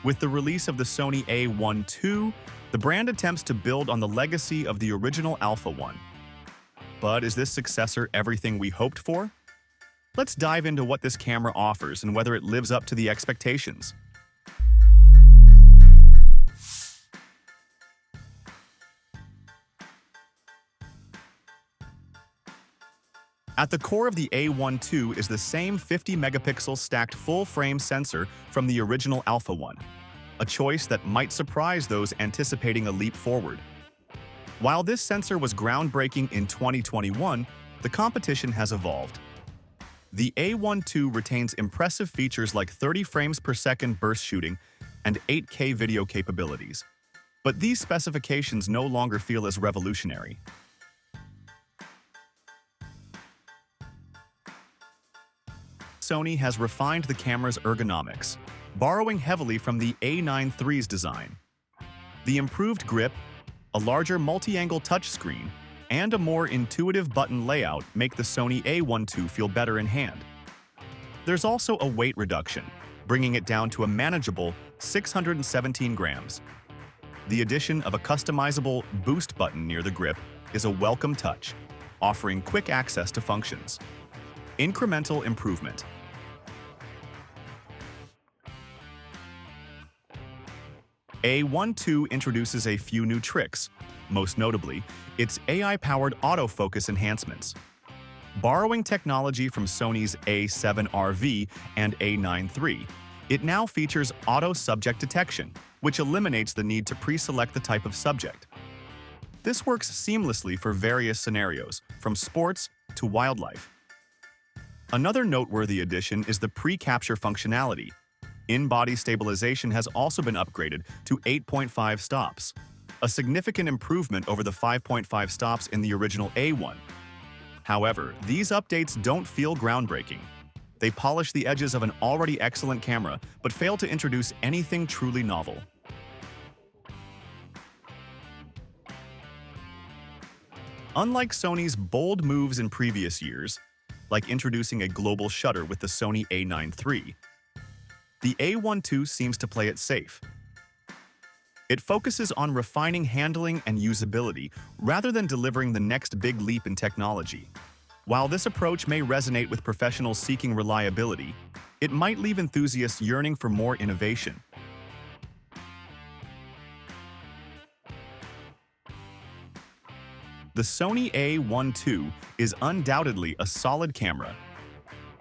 With the release of the Sony A1 II, the brand attempts to build on the legacy of the original Alpha One. But is this successor everything we hoped for? Let's dive into what this camera offers and whether it lives up to the expectations. At the core of the A1 II is the same 50-megapixel stacked full-frame sensor from the original Alpha One, a choice that might surprise those anticipating a leap forward. While this sensor was groundbreaking in 2021, the competition has evolved. The A1 II retains impressive features like 30 frames per second burst shooting and 8K video capabilities, but these specifications no longer feel as revolutionary. Sony has refined the camera's ergonomics, borrowing heavily from the A9 III's design. The improved grip, a larger multi-angle touchscreen, and a more intuitive button layout make the Sony A1 II feel better in hand. There's also a weight reduction, bringing it down to a manageable 617 grams. The addition of a customizable boost button near the grip is a welcome touch, offering quick access to functions. Incremental improvement. A1 II introduces a few new tricks, most notably, its AI-powered autofocus enhancements. Borrowing technology from Sony's A7RV and A9 III, it now features auto subject detection, which eliminates the need to pre-select the type of subject. This works seamlessly for various scenarios, from sports to wildlife. Another noteworthy addition is the pre-capture functionality. In-body stabilization has also been upgraded to 8.5 stops, a significant improvement over the 5.5 stops in the original A1. However, these updates don't feel groundbreaking. They polish the edges of an already excellent camera, but fail to introduce anything truly novel. Unlike Sony's bold moves in previous years, like introducing a global shutter with the Sony A9 III, the A1 II seems to play it safe. It focuses on refining handling and usability rather than delivering the next big leap in technology. While this approach may resonate with professionals seeking reliability, it might leave enthusiasts yearning for more innovation. The Sony A1 II is undoubtedly a solid camera.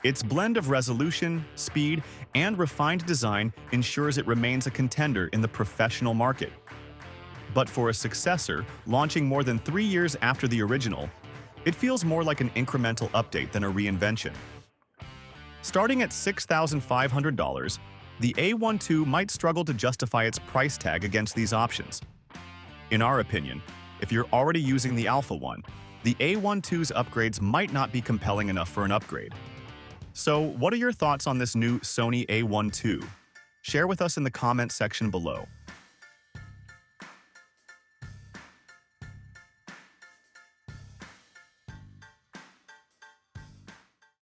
Its blend of resolution, speed, and refined design ensures it remains a contender in the professional market. But for a successor, launching more than 3 years after the original, it feels more like an incremental update than a reinvention. Starting at $6,500, the A1 II might struggle to justify its price tag against these options. In our opinion, if you're already using the Alpha One, the A1 II's upgrades might not be compelling enough for an upgrade. So, what are your thoughts on this new Sony A1 II? Share with us in the comments section below.